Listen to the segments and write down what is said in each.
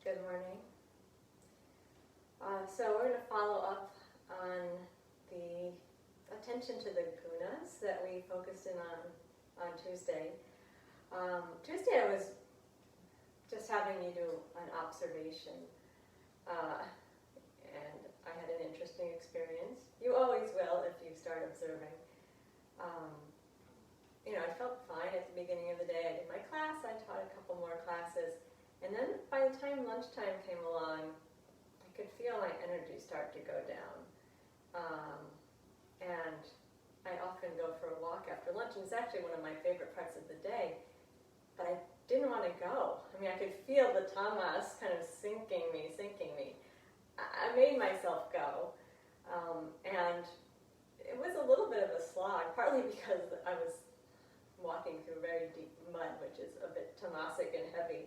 Good morning. So we're going to follow up on the attention to the Gunas that we focused in on Tuesday. Tuesday I was just having you do an observation, and I had an interesting experience. You always will if you start observing. I felt fine at the beginning of the day. I did my class, I taught a couple more classes, and then by the time lunchtime came along, I could feel my energy start to go down. And I often go for a walk after lunch, and it's actually one of my favorite parts of the day, but I didn't want to go. I mean, I could feel the tamas kind of sinking me. I made myself go, and it was a little bit of a slog, partly because I was walking through very deep mud, which is a bit tamasic and heavy.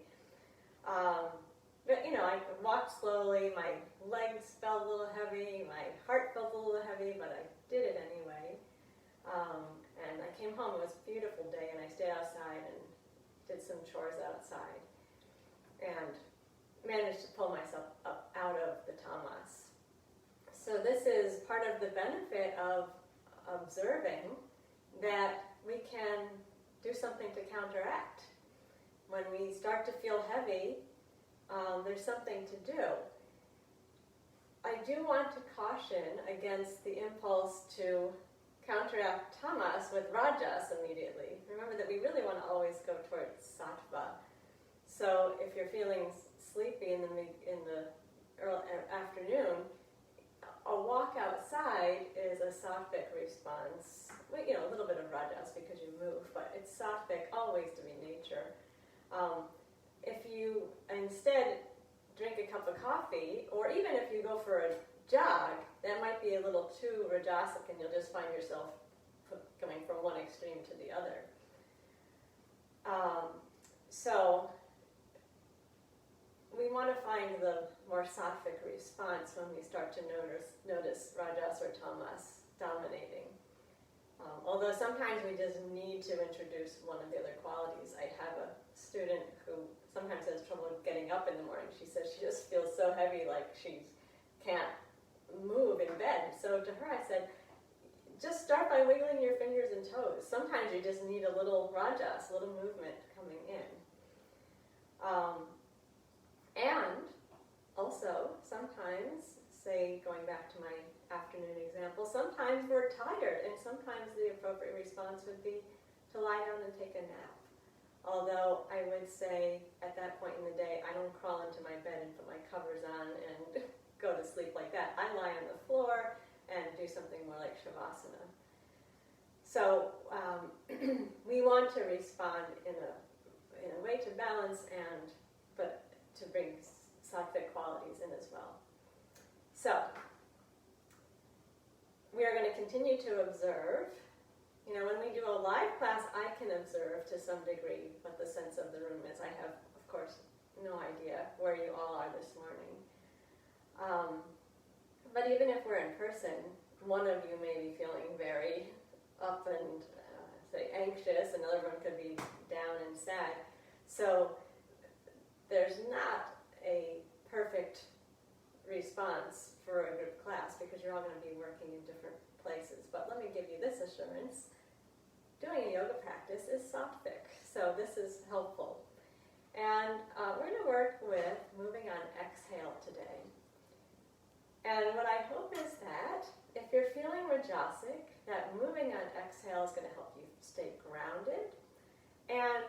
But I walked slowly, my legs felt a little heavy, my heart felt a little heavy, but I did it anyway. And I came home, it was a beautiful day, and I stayed outside and did some chores outside, and managed to pull myself up out of the tamas. So this is part of the benefit of observing, that we can do something to counteract. When we start to feel heavy, there's something to do. I do want to caution against the impulse to counteract tamas with rajas immediately. Remember that we really want to always go towards sattva. So if you're feeling sleepy in the early afternoon, a walk outside is a sattvic response. A little bit of rajas because you move, but it's sattvic always to be nature. If you instead drink a cup of coffee, or even if you go for a jog, that might be a little too rajasic, and you'll just find yourself coming from one extreme to the other. So we want to find the more sattvic response when we start to notice rajas or tamas dominating. Although sometimes we just need to introduce one of the other qualities. I have a student who sometimes has trouble getting up in the morning. She says she just feels so heavy, like she can't move in bed. So to her I said, just start by wiggling your fingers and toes. Sometimes you just need a little rajas, a little movement coming in. And also, sometimes, say, going back to my afternoon example, sometimes we're tired, and sometimes the appropriate response would be to lie down and take a nap. Although I would say, at that point in the day, I don't crawl into my bed and put my covers on and go to sleep like that. I lie on the floor and do something more like shavasana. So we want to respond in a way to balance, but to bring sattvic qualities in as well. So we are going to continue to observe. When we do a live class, I can observe to some degree what the sense of the room is. I have, of course, no idea where you all are this morning. But even if we're in person, one of you may be feeling very up and, say, anxious, another one could be down and sad. So there's not a perfect response for a group class because you're all going to be working in different places. But let me give you this assurance. Doing a yoga practice is sattvic, so this is helpful. And we're going to work with moving on exhale today. And what I hope is that if you're feeling rajasic, that moving on exhale is going to help you stay grounded. And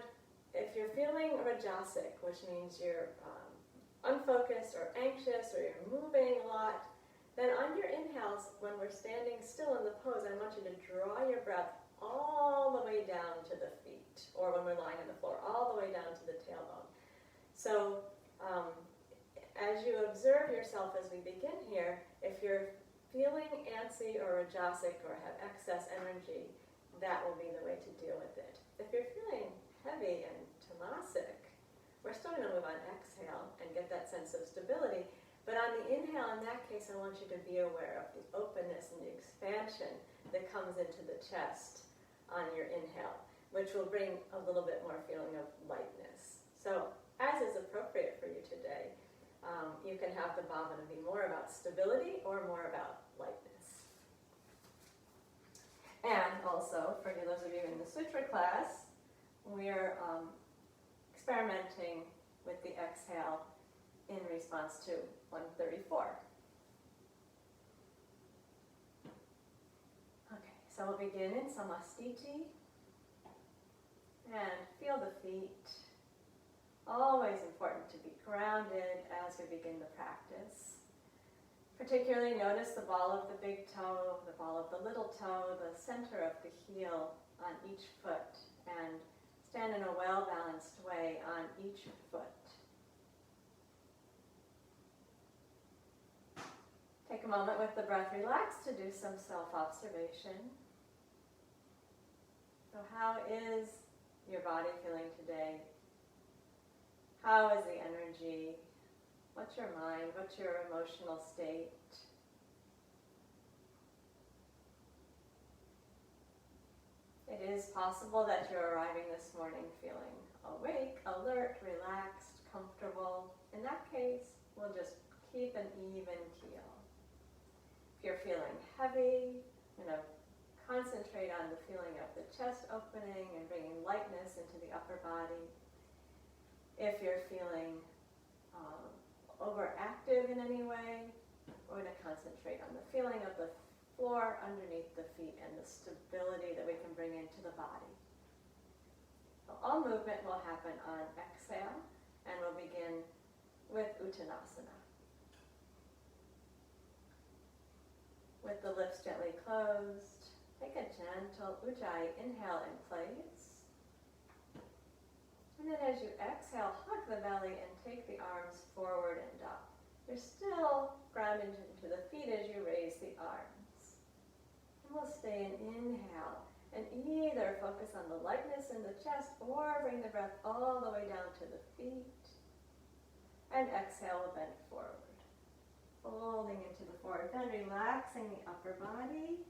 if you're feeling rajasic, which means you're unfocused or anxious or you're moving a lot, then on your inhales, when we're standing still in the pose, I want you to draw your breath all the way down to the feet, or when we're lying on the floor, all the way down to the tailbone. So as you observe yourself as we begin here, if you're feeling antsy or rajasic or have excess energy, that will be the way to deal with it. If you're feeling heavy and tamasic, we're still going to move on exhale and get that sense of stability. But on the inhale, in that case, I want you to be aware of the openness and the expansion that comes into the chest on your inhale, which will bring a little bit more feeling of lightness. So, as is appropriate for you today, you can have the bhavana be more about stability or more about lightness. And also, for those of you in the sutra class, we're experimenting with the exhale in response to 134. Okay, so we'll begin in samastiti and feel the feet. Always important to be grounded as we begin the practice. Particularly notice the ball of the big toe, the ball of the little toe, the center of the heel on each foot, and stand in a well-balanced way on each foot. Take a moment with the breath relaxed to do some self-observation. So how is your body feeling today? How is the energy? What's your mind? What's your emotional state? It is possible that you're arriving this morning feeling awake, alert, relaxed, comfortable. In that case, we'll just keep an even keel. If you're feeling heavy, concentrate on the feeling of the chest opening and bringing lightness into the upper body. If you're feeling overactive in any way, we're going to concentrate on the feeling of the floor underneath the feet and the stability that we can bring into the body. So all movement will happen on exhale, and we'll begin with Uttanasana. With the lips gently closed, take a gentle Ujjayi inhale in place. And then as you exhale, hug the belly and take the arms forward and up. You're still grounded into the feet as you raise the arms. And we'll stay in inhale and either focus on the lightness in the chest or bring the breath all the way down to the feet. And exhale, we'll bend forward. Folding into the forward bend, relaxing the upper body.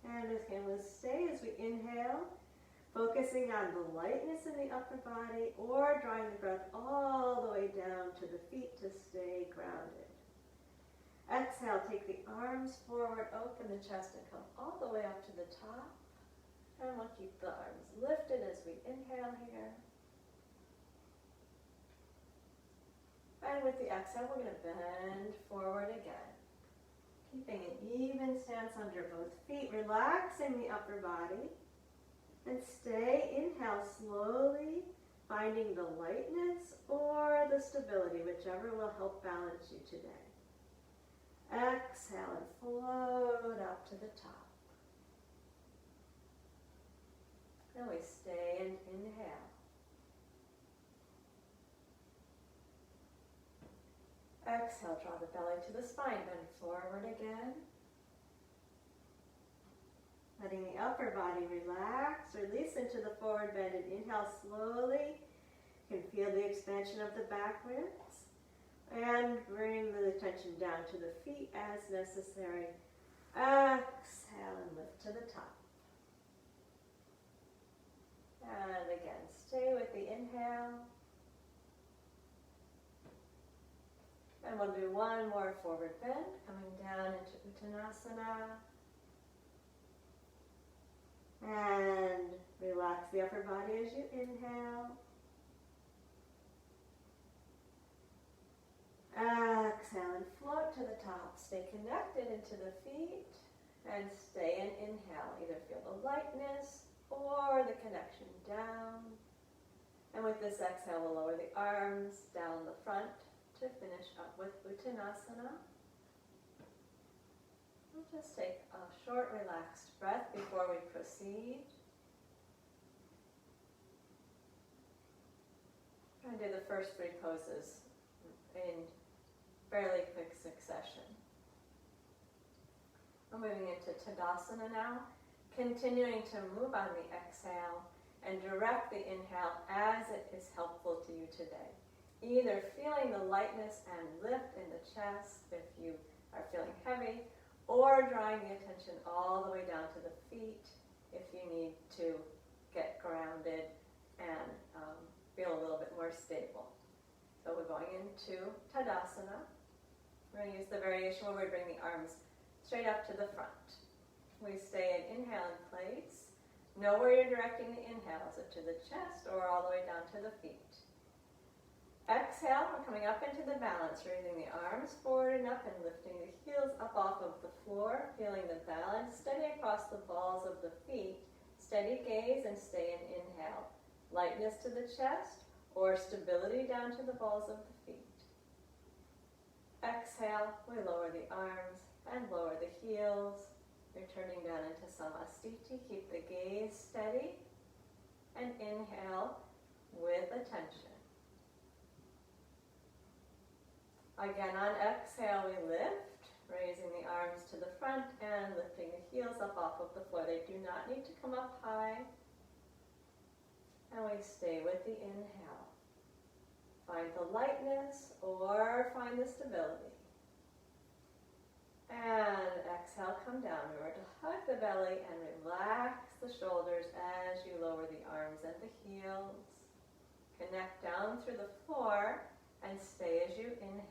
And again, we'll stay as we inhale, focusing on the lightness in the upper body or drawing the breath all the way down to the feet to stay grounded. Exhale, take the arms forward, open the chest and come all the way up to the top. And we'll keep the arms lifted as we inhale here. And with the exhale, we're going to bend forward again. Keeping an even stance under both feet, relaxing the upper body. And stay, inhale slowly, finding the lightness or the stability, whichever will help balance you today. Exhale and float up to the top. Then we stay and inhale. Exhale, draw the belly to the spine, bend forward again. Letting the upper body relax, release into the forward bend and inhale slowly. You can feel the expansion of the back ribs. And bring the attention down to the feet as necessary. Exhale and lift to the top. And again, stay with the inhale. And we'll do one more forward bend, coming down into Uttanasana. And relax the upper body as you inhale. Exhale and float to the top. Stay connected into the feet and stay and inhale. Either feel the lightness or the connection down. And with this exhale, we'll lower the arms down the front to finish up with Uttanasana. We'll just take a short, relaxed breath before we proceed. Try and do the first three poses in fairly quick succession. We're moving into Tadasana now, continuing to move on the exhale and direct the inhale as it is helpful to you today. Either feeling the lightness and lift in the chest if you are feeling heavy, or drawing the attention all the way down to the feet if you need to get grounded and feel a little bit more stable. So we're going into Tadasana. We're going to use the variation where we bring the arms straight up to the front. We stay in inhale in place. Know where you're directing the inhale. Is it to the chest or all the way down to the feet? Exhale, we're coming up into the balance, raising the arms forward and up and lifting the heels up off of the floor, feeling the balance, steady across the balls of the feet. Steady gaze and stay in inhale. Lightness to the chest or stability down to the balls of the feet. Exhale, we lower the arms and lower the heels. Returning down into Samastiti. Keep the gaze steady. And inhale with attention. Again, on exhale, we lift, raising the arms to the front and lifting the heels up off of the floor. They do not need to come up high. And we stay with the inhale. Find the lightness or find the stability. And exhale, come down. Remember to hug the belly and relax the shoulders as you lower the arms and the heels. Connect down through the floor and stay as you inhale.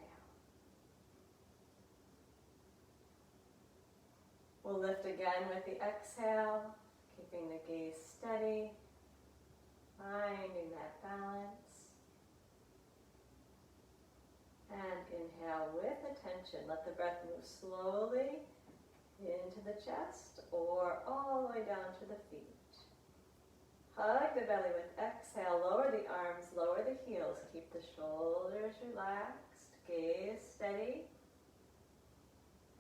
We'll lift again with the exhale, keeping the gaze steady, finding that balance. And inhale with attention. Let the breath move slowly into the chest or all the way down to the feet. Hug the belly with exhale. Lower the arms, lower the heels. Keep the shoulders relaxed. Gaze steady.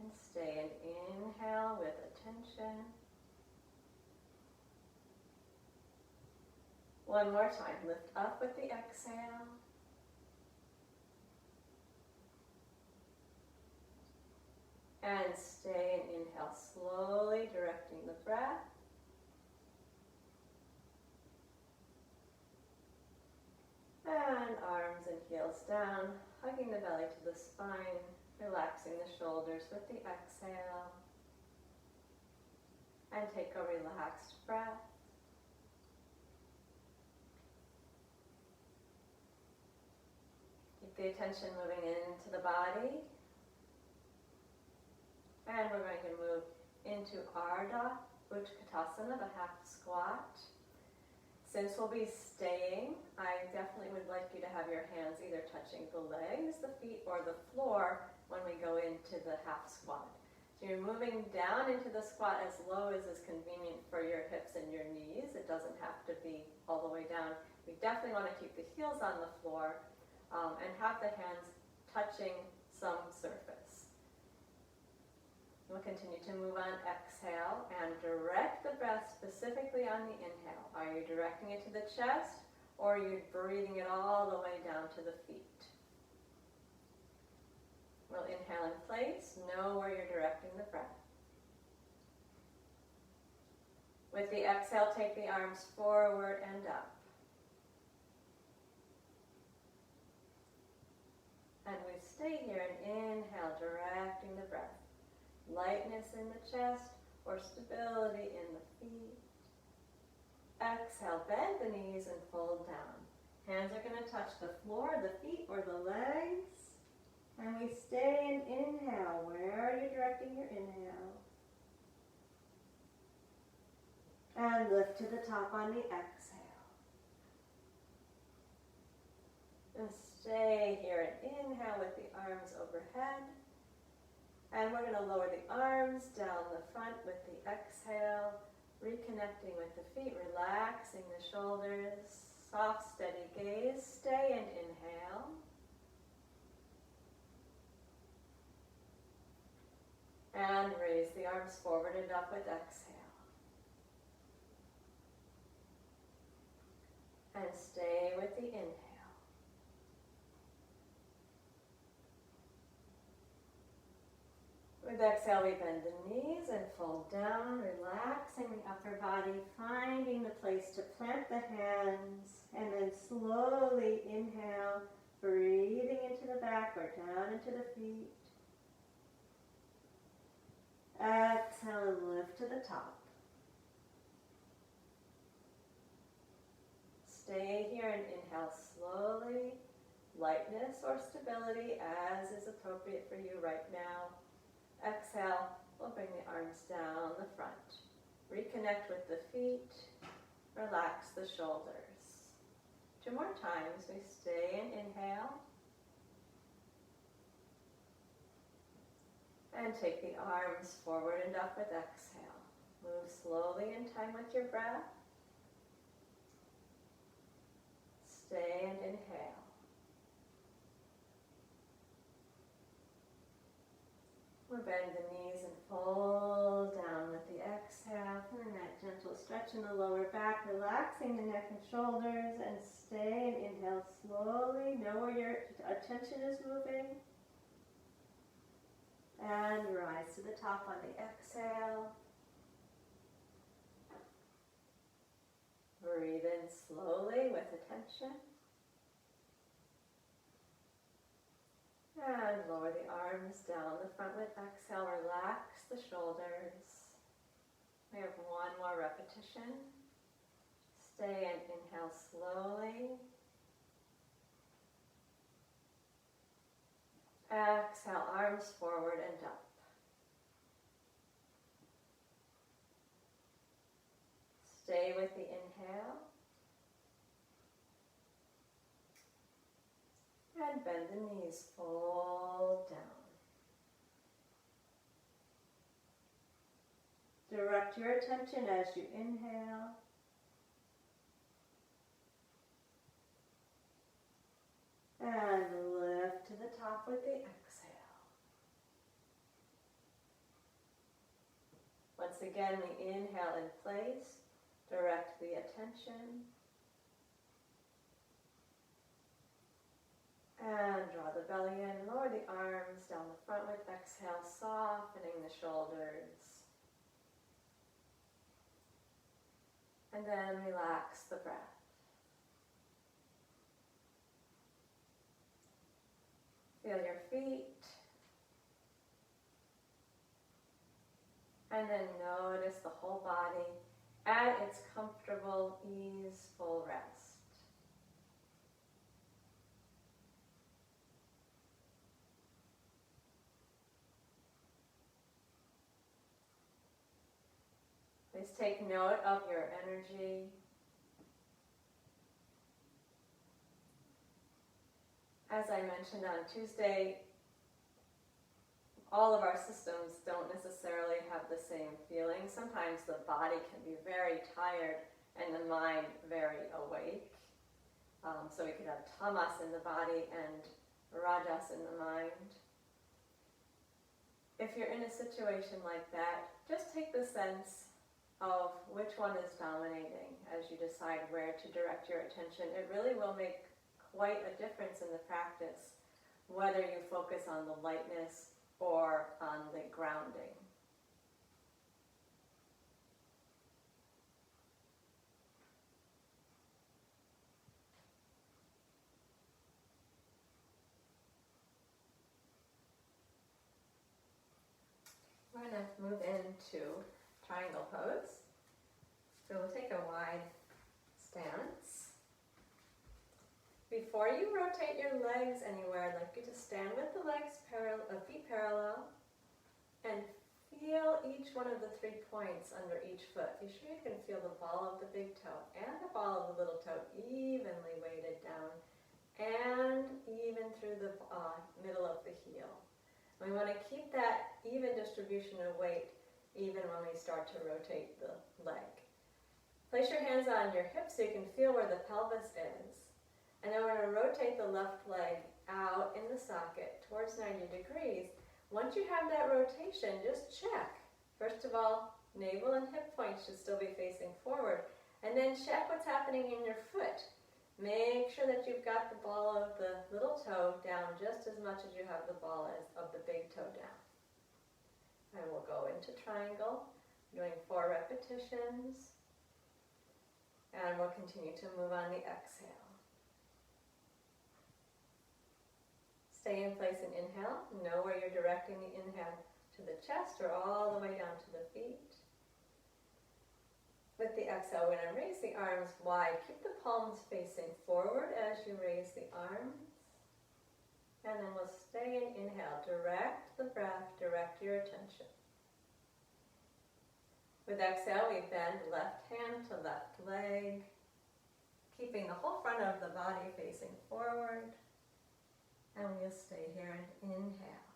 And stay in inhale with attention. One more time. Lift up with the exhale. And stay and inhale slowly, directing the breath. And arms and heels down, hugging the belly to the spine, relaxing the shoulders with the exhale. And take a relaxed breath. Keep the attention moving into the body. And we're going to move into Ardha Utkatasana, the half squat. Since we'll be staying, I definitely would like you to have your hands either touching the legs, the feet, or the floor when we go into the half squat. So you're moving down into the squat as low as is convenient for your hips and your knees. It doesn't have to be all the way down. We definitely want to keep the heels on the floor and have the hands touching some surface. We'll continue to move on. Exhale and direct the breath specifically on the inhale. Are you directing it to the chest or are you breathing it all the way down to the feet? We'll inhale in place. Know where you're directing the breath. With the exhale, take the arms forward and up. And we stay here and inhale, directing the breath. Lightness in the chest or stability in the feet. Exhale, bend the knees and fold down. Hands are going to touch the floor, the feet, or the legs. And we stay and inhale. Where are you directing your inhale? And lift to the top on the exhale. And stay here and inhale with the arms overhead. And we're going to lower the arms down the front with the exhale, reconnecting with the feet, relaxing the shoulders, soft, steady gaze. Stay and inhale. And raise the arms forward and up with exhale. And stay with the inhale. With exhale, we bend the knees and fold down, relaxing the upper body, finding the place to plant the hands, and then slowly inhale, breathing into the back or down into the feet. Exhale and lift to the top. Stay here and inhale slowly, lightness or stability as is appropriate for you right now. Exhale, we'll bring the arms down the front. Reconnect with the feet, relax the shoulders. 2 more times, we stay and inhale. And take the arms forward and up with exhale. Move slowly in time with your breath. Stay and inhale. We'll bend the knees and fold down with the exhale. And that gentle stretch in the lower back, relaxing the neck and shoulders, and stay and inhale slowly. Know where your attention is moving. And rise to the top on the exhale. Breathe in slowly with attention. And lower the arms down the front with exhale. Relax the shoulders. We have 1 more repetition. Stay and inhale slowly. Exhale, arms forward and up. Stay with the inhale. And bend the knees, fold down. Direct your attention as you inhale. And lift to the top with the exhale. Once again, we inhale in place. Direct the attention. And draw the belly in. Lower the arms down the front with exhale, softening the shoulders. And then relax the breath. Feel your feet. And then notice the whole body at its comfortable, easeful rest. Please take note of your energy. As I mentioned on Tuesday, all of our systems don't necessarily have the same feeling. Sometimes the body can be very tired and the mind very awake. So we could have tamas in the body and rajas in the mind. If you're in a situation like that, just take the sense of which one is dominating as you decide where to direct your attention. It really will make quite a difference in the practice, whether you focus on the lightness or on the grounding. We're going to move into triangle pose. So we'll take a wide stance. Before you rotate your legs anywhere, I'd like you to stand with the legs feet parallel and feel each one of the 3 points under each foot. Be sure you can feel the ball of the big toe and the ball of the little toe evenly weighted down and even through the middle of the heel. We want to keep that even distribution of weight even when we start to rotate the leg. Place your hands on your hips so you can feel where the pelvis is. And then we're going to rotate the left leg out in the socket towards 90 degrees. Once you have that rotation, just check. First of all, navel and hip points should still be facing forward. And then check what's happening in your foot. Make sure that you've got the ball of the little toe down just as much as you have the ball of the big toe down. And we'll go into triangle, doing 4 repetitions. And we'll continue to move on the exhale. Stay in place and inhale. Know where you're directing the inhale, to the chest or all the way down to the feet. With the exhale, we're going to raise the arms wide. Keep the palms facing forward as you raise the arms. And then we'll stay and inhale. Direct the breath, direct your attention. With exhale, we bend left hand to left leg, keeping the whole front of the body facing forward. And we'll stay here and inhale.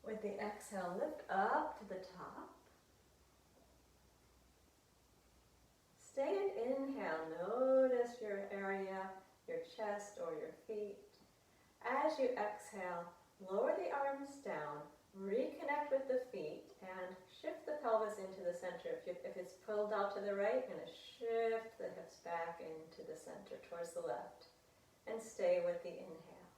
With the exhale, lift up to the top. Stay and inhale. Notice your area, your chest or your feet. As you exhale, lower the arms down, reconnect with the feet, and shift the pelvis into the center. If it's pulled out to the right, you're going to shift the hips back into the center towards the left. And stay with the inhale.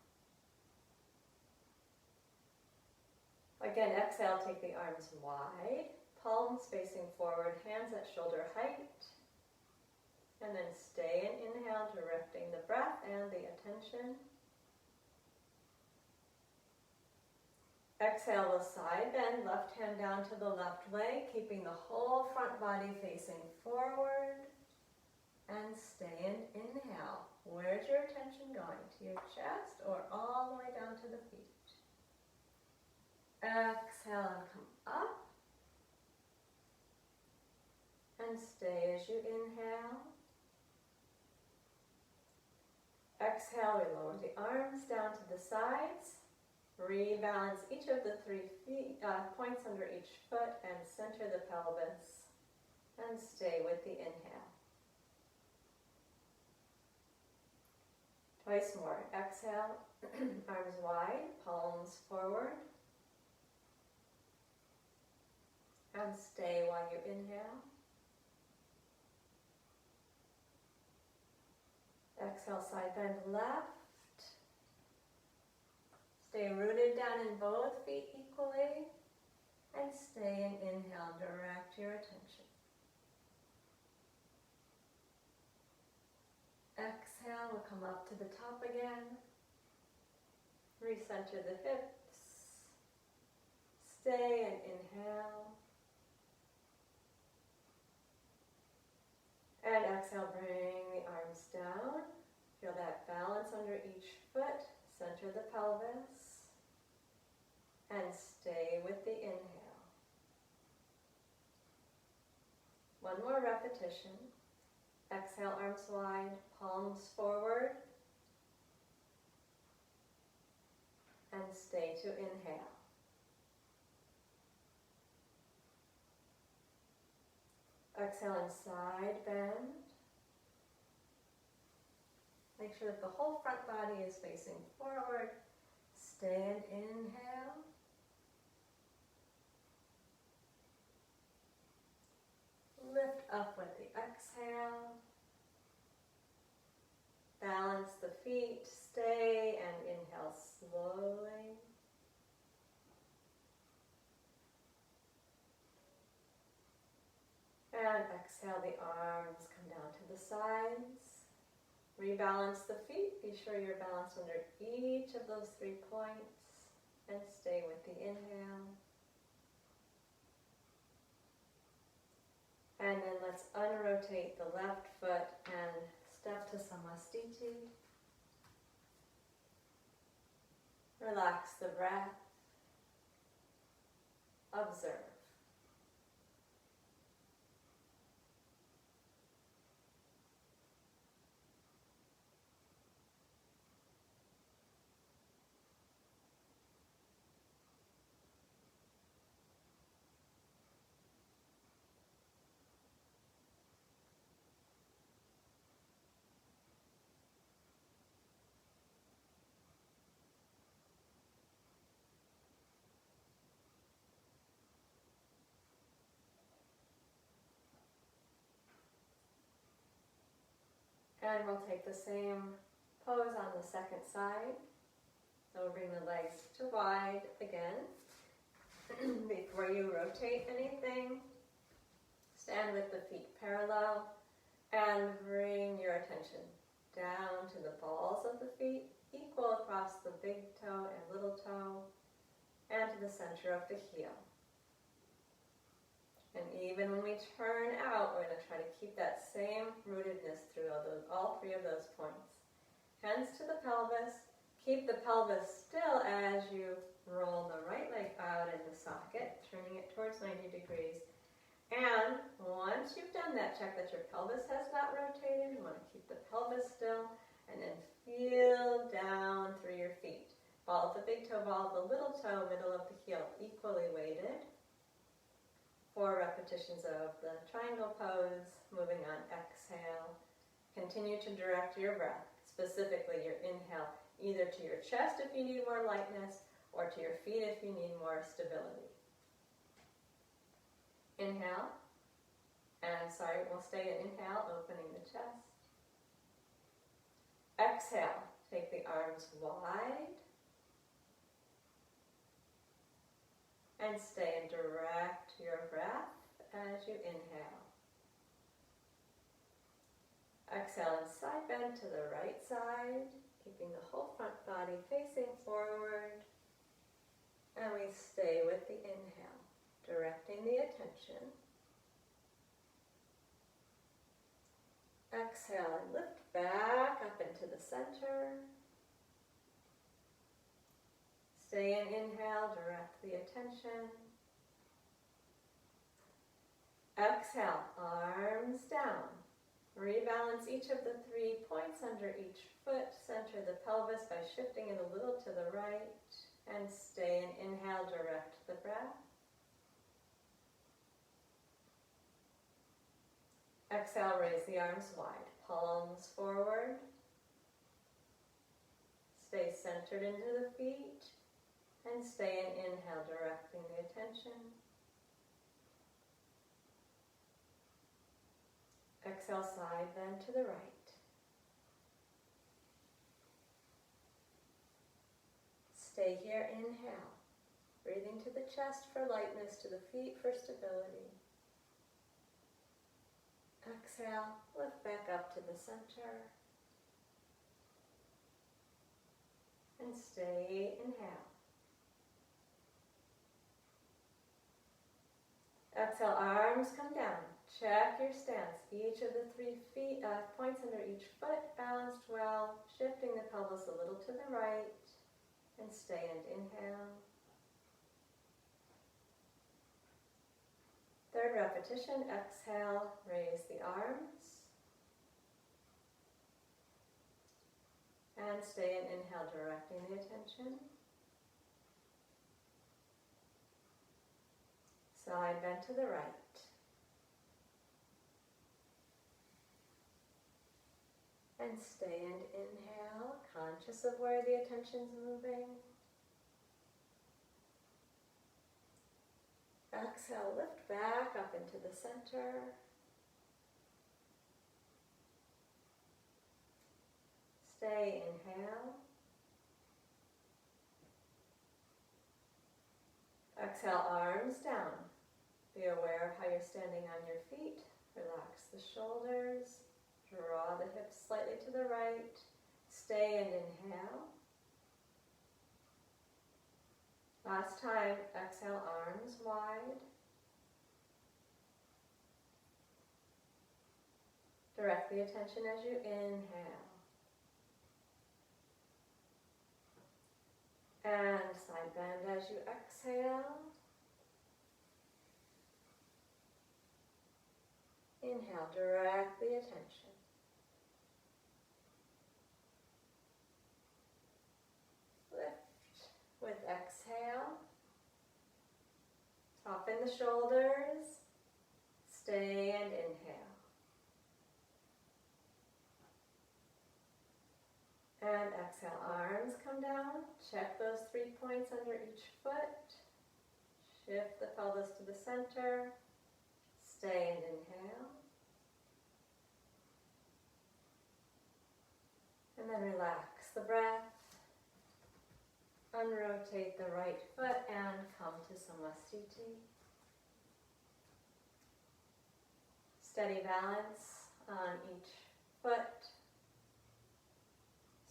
Again, exhale, take the arms wide, palms facing forward, hands at shoulder height. And then stay and inhale, directing the breath and the attention. Exhale, we'll side bend, left hand down to the left leg, keeping the whole front body facing forward. And stay and inhale. Where's your attention going? To your chest or all the way down to the feet? Exhale and come up. And stay as you inhale. Exhale, we lower the arms down to the sides. Rebalance each of the 3 feet, points under each foot and center the pelvis. And stay with the inhale. Twice more. Exhale, arms wide, palms forward. And stay while you inhale. Exhale, side bend left. Stay rooted down in both feet equally. And stay and inhale, direct your attention. Exhale, we'll come up to the top again. Recenter the hips. Stay and inhale. And exhale, bring the arms down. Feel that balance under each foot. Center the pelvis. And stay with the inhale. One more repetition. Exhale, arms wide, palms forward. And stay to inhale. Exhale and side bend. Make sure that the whole front body is facing forward. Stay and inhale. Lift up with the exhale. Balance the feet. Stay and inhale slowly. And exhale, the arms come down to the sides. Rebalance the feet. Be sure you're balanced under each of those 3 points. And stay with the inhale. And then let's unrotate the left foot and step to Samastiti. Relax the breath. Observe. And we'll take the same pose on the second side. So we'll bring the legs to wide again. Before you rotate anything, stand with the feet parallel and bring your attention down to the balls of the feet, equal across the big toe and little toe, and to the center of the heel. And even when we turn out, we're going to try to keep that same rootedness through all those all three of those points. Hands to the pelvis. Keep the pelvis still as you roll the right leg out in the socket, turning it towards 90 degrees. And once you've done that, check that your pelvis has not rotated. You want to keep the pelvis still, and then feel down through your feet. Ball of the big toe, ball of the little toe, middle of the heel, equally weighted. 4 repetitions of the triangle pose. Moving on, exhale. Continue to direct your breath, specifically your inhale, either to your chest if you need more lightness, or to your feet if you need more stability. Inhale, and we'll stay in inhale, opening the chest. Exhale, take the arms wide, and stay and direct your breath as you inhale. Exhale and side bend to the right side, keeping the whole front body facing forward. And we stay with the inhale, directing the attention. Exhale and lift back up into the center. Stay in inhale, direct the attention. Exhale, arms down. Rebalance each of the 3 points under each foot. Center the pelvis by shifting it a little to the right. And stay in inhale, direct the breath. Exhale, raise the arms wide, palms forward. Stay centered into the feet. And stay in inhale, directing the attention. Exhale, side bend to the right. Stay here, inhale. Breathing to the chest for lightness, to the feet for stability. Exhale, lift back up to the center. And stay, inhale. Exhale, arms come down. Check your stance. Each of the 3 points under each foot balanced well, shifting the pelvis a little to the right, and stay and inhale. 3rd repetition, exhale, raise the arms. And stay and inhale, directing the attention. Side bend to the right. And stay and inhale, conscious of where the attention's moving. Exhale, lift back up into the center. Stay, inhale. Exhale, arms down. Be aware of how you're standing on your feet. Relax the shoulders. Draw the hips slightly to the right. Stay and inhale. Last time, exhale, arms wide. Direct the attention as you inhale. And side bend as you exhale. Inhale, direct the attention. Lift with exhale. Soften the shoulders. Stay and inhale. And exhale, arms come down. Check those 3 points under each foot. Shift the pelvis to the center. Stay and inhale. And then relax the breath. Unrotate the right foot and come to Samasthiti. Steady balance on each foot.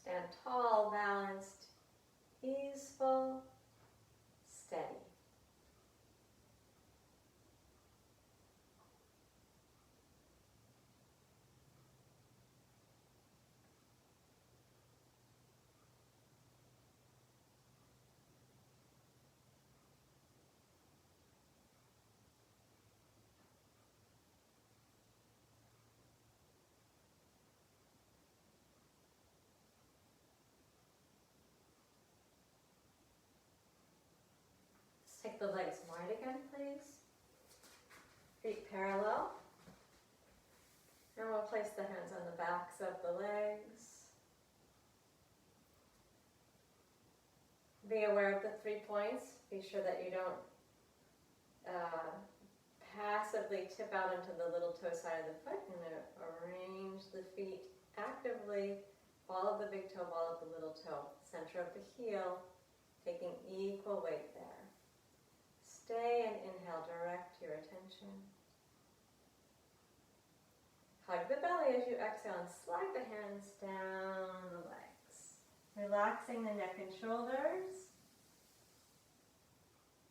Stand tall, balanced, easeful, steady. parallel. And we'll place the hands on the backs of the legs. Be aware of the 3 points. Be sure that you don't passively tip out into the little toe side of the foot. You're going to arrange the feet actively. Ball of the big toe, ball of the little toe. Center of the heel, taking equal weight there. Stay and inhale, direct your attention. Hug the belly as you exhale and slide the hands down the legs. Relaxing the neck and shoulders.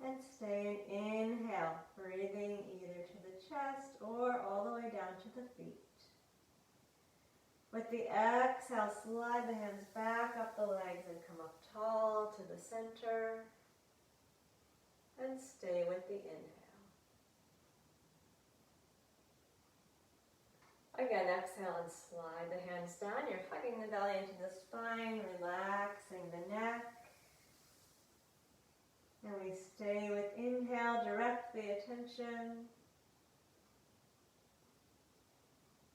And stay and inhale, breathing either to the chest or all the way down to the feet. With the exhale, slide the hands back up the legs and come up tall to the center. And stay with the inhale. Again, exhale and slide the hands down. You're hugging the belly into the spine, relaxing the neck. And we stay with inhale, direct the attention.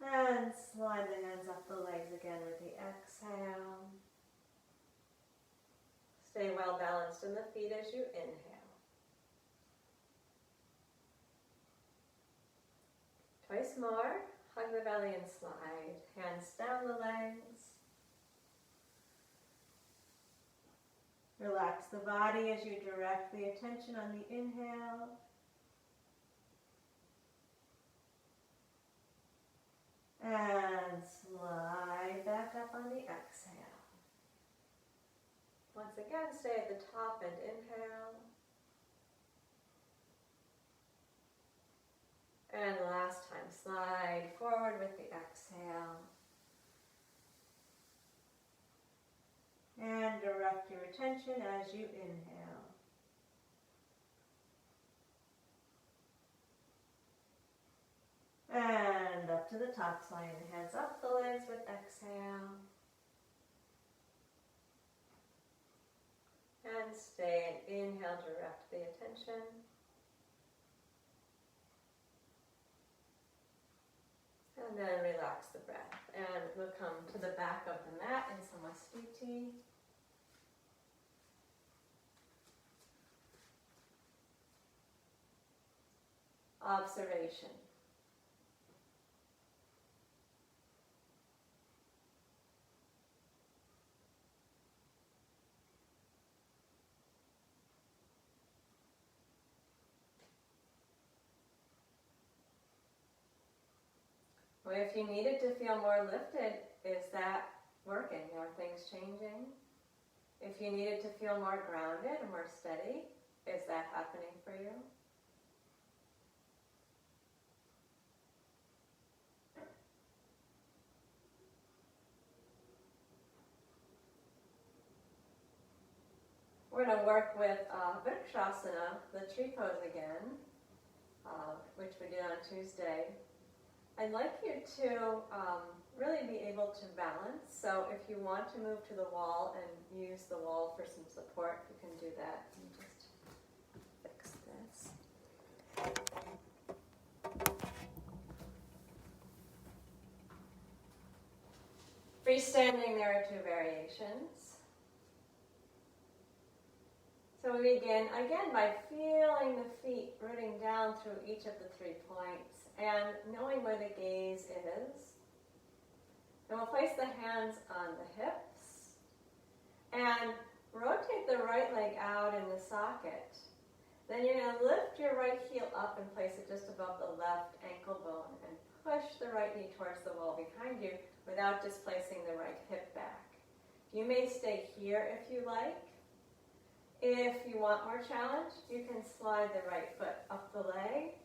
And slide the hands up the legs again with the exhale. Stay well balanced in the feet as you inhale. Twice more. Hug the belly and slide. Hands down the legs. Relax the body as you direct the attention on the inhale. And slide back up on the exhale. Once again, stay at the top and inhale. And last time, slide forward with the exhale. And direct your attention as you inhale. And up to the top, slide the hands up the legs with exhale. And stay and inhale, direct the attention. And then relax the breath. And we'll come to the back of the mat in Samastiti. Observation. Well, if you needed to feel more lifted, is that working? Are things changing? If you needed to feel more grounded and more steady, is that happening for you? We're going to work with Vrikshasana, the tree pose again, which we did on Tuesday. I'd like you to really be able to balance. So if you want to move to the wall and use the wall for some support, you can do that. Let me just fix this. Freestanding, there are 2 variations. So we begin again by feeling the feet rooting down through each of the 3 points and knowing where the gaze is. And we'll place the hands on the hips and rotate the right leg out in the socket. Then you're going to lift your right heel up and place it just above the left ankle bone and push the right knee towards the wall behind you without displacing the right hip back. You may stay here if you like. If you want more challenge, you can slide the right foot up the leg.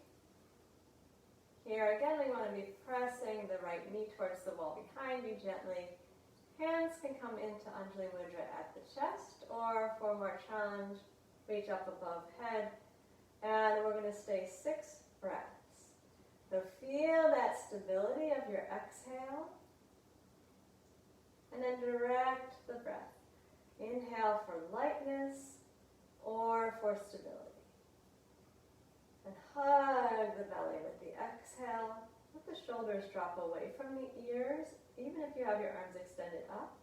Here again, we want to be pressing the right knee towards the wall behind you gently. Hands can come into Anjali Mudra at the chest, or for more challenge, reach up above head. And we're going to stay 6 breaths. So feel that stability of your exhale. And then direct the breath. Inhale for lightness or for stability. And hug the belly with the exhale. Let the shoulders drop away from the ears, even if you have your arms extended up.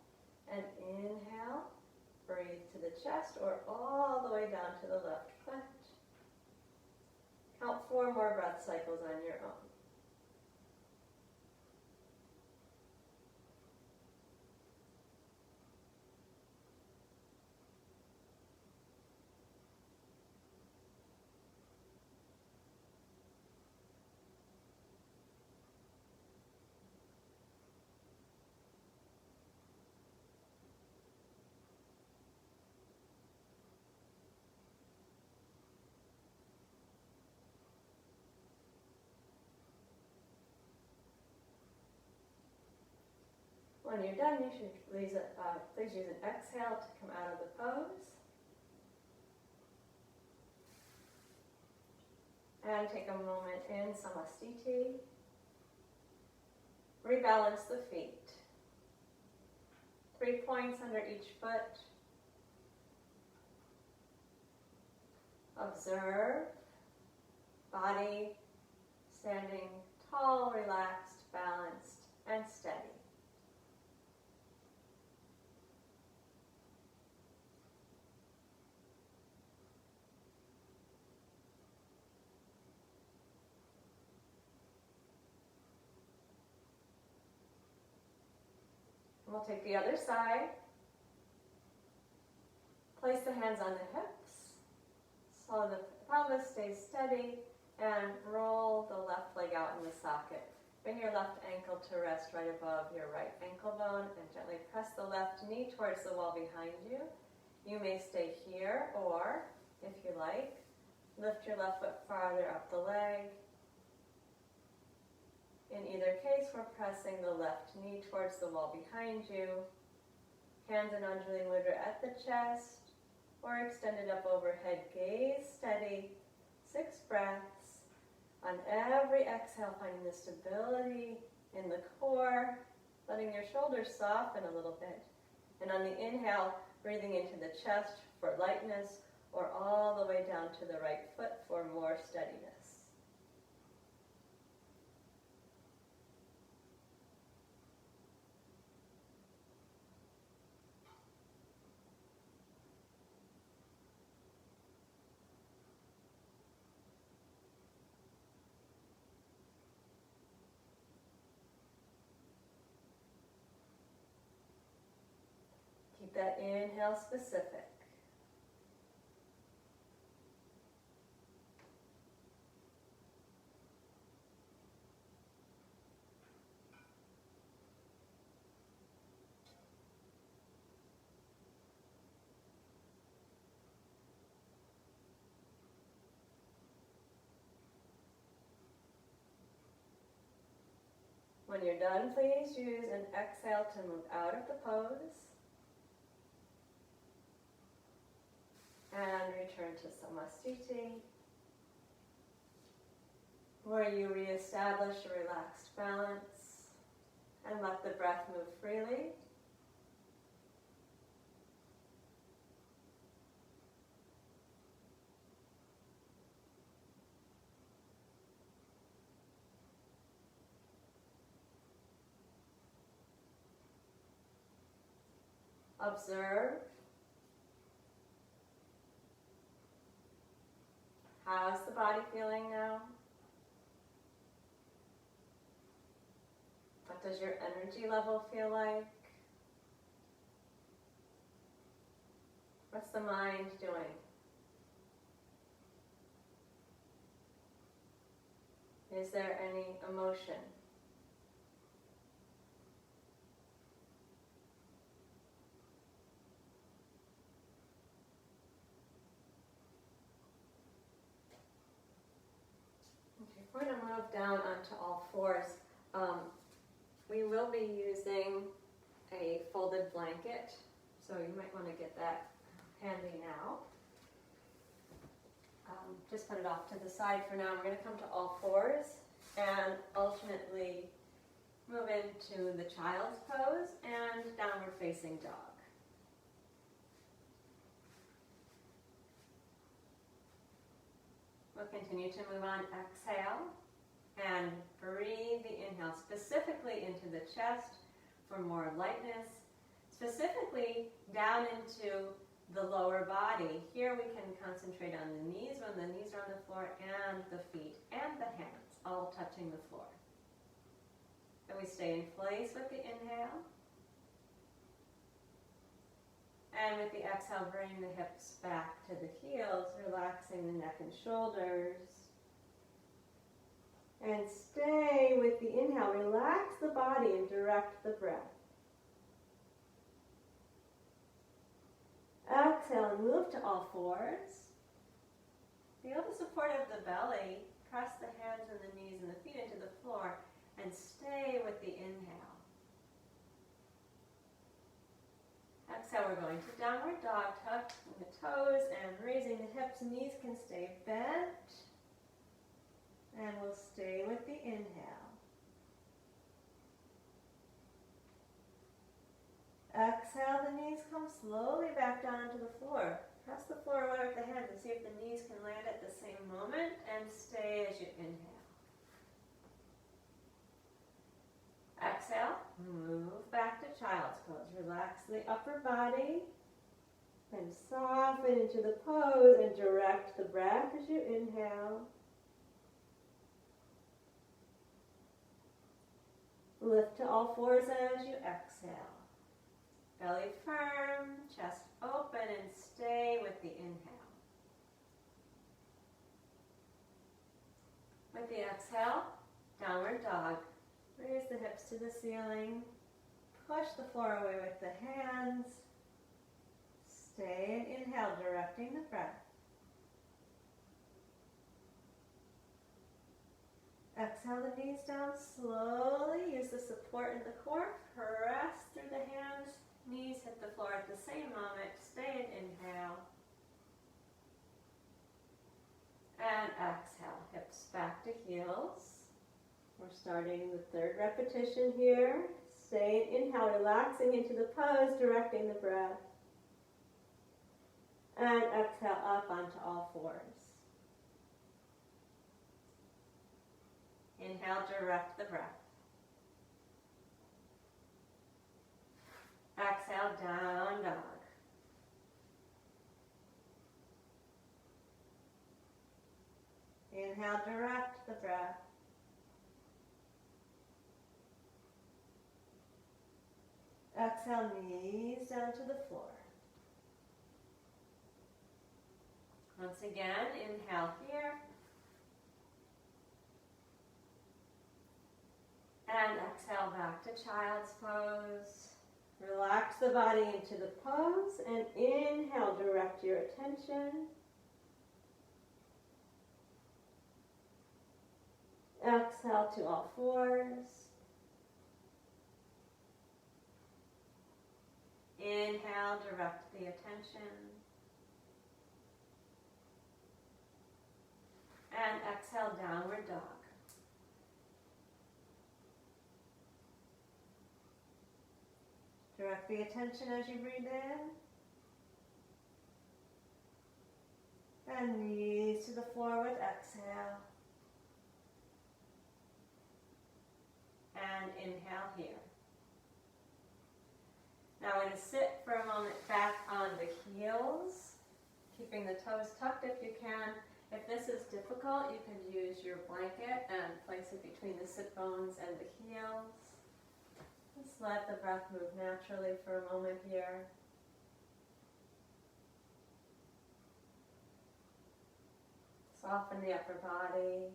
And inhale, breathe to the chest or all the way down to the left foot. Count 4 more breath cycles on your own. When you're done, you should please use an exhale to come out of the pose. And take a moment in Samastiti. Rebalance the feet. 3 points under each foot. Observe. Body standing tall, relaxed, balanced, and steady. We'll take the other side. Place the hands on the hips so the pelvis stays steady, and roll the left leg out in the socket. Bring your left ankle to rest right above your right ankle bone and gently press the left knee towards the wall behind you. You may stay here, or if you like, lift your left foot farther up the leg. In either case, we're pressing the left knee towards the wall behind you. Hands in Anjali Mudra at the chest, or extended up overhead, gaze steady. 6 breaths. On every exhale, finding the stability in the core, letting your shoulders soften a little bit. And on the inhale, breathing into the chest for lightness, or all the way down to the right foot for more steadiness. Keep that inhale specific. When you're done, please use an exhale to move out of the pose. And return to Samastiti, where you reestablish a relaxed balance and let the breath move freely. Observe. How's the body feeling now? What does your energy level feel like? What's the mind doing? Is there any emotion? We're going to move down onto all fours. We will be using a folded blanket, so you might want to get that handy now. Just put it off to the side for now. We're going to come to all fours and alternately move into the child's pose and downward facing dog. We'll continue to move on. Exhale and breathe the inhale specifically into the chest for more lightness, specifically down into the lower body. Here we can concentrate on the knees when the knees are on the floor, and the feet and the hands all touching the floor. And we stay in place with the inhale. And with the exhale, bring the hips back to the heels, relaxing the neck and shoulders. And stay with the inhale. Relax the body and direct the breath. Exhale and move to all fours. Feel the support of the belly. Press the hands and the knees and the feet into the floor. And stay with the inhale. Exhale, we're going to downward dog, tucking the toes and raising the hips. Knees can stay bent. And we'll stay with the inhale. Exhale, the knees come slowly back down onto the floor. Press the floor away with the hands and see if the knees can land at the same moment, and stay as you inhale. Exhale, move back to child's pose. Relax the upper body and soften into the pose and direct the breath as you inhale. Lift to all fours as you exhale. Belly firm, chest open, and stay with the inhale. With the exhale, downward dog. Raise the hips to the ceiling. Push the floor away with the hands. Stay and inhale, directing the breath. Exhale the knees down slowly. Use the support in the core. Press through the hands. Knees hit the floor at the same moment. Stay and inhale. And exhale. Hips back to heels. We're starting the third repetition here. Stay and inhale, relaxing into the pose, directing the breath. And exhale up onto all fours. Inhale, direct the breath. Exhale, down dog. Inhale, direct the breath. Exhale, knees down to the floor. Once again, inhale here. And exhale back to child's pose. Relax the body into the pose and inhale, direct your attention. Exhale to all fours. Inhale, direct the attention. And exhale, downward dog. Direct the attention as you breathe in. And knees to the floor with exhale. And inhale here. Now we're going to sit for a moment back on the heels, keeping the toes tucked if you can. If this is difficult, you can use your blanket and place it between the sit bones and the heels. Just let the breath move naturally for a moment here. Soften the upper body.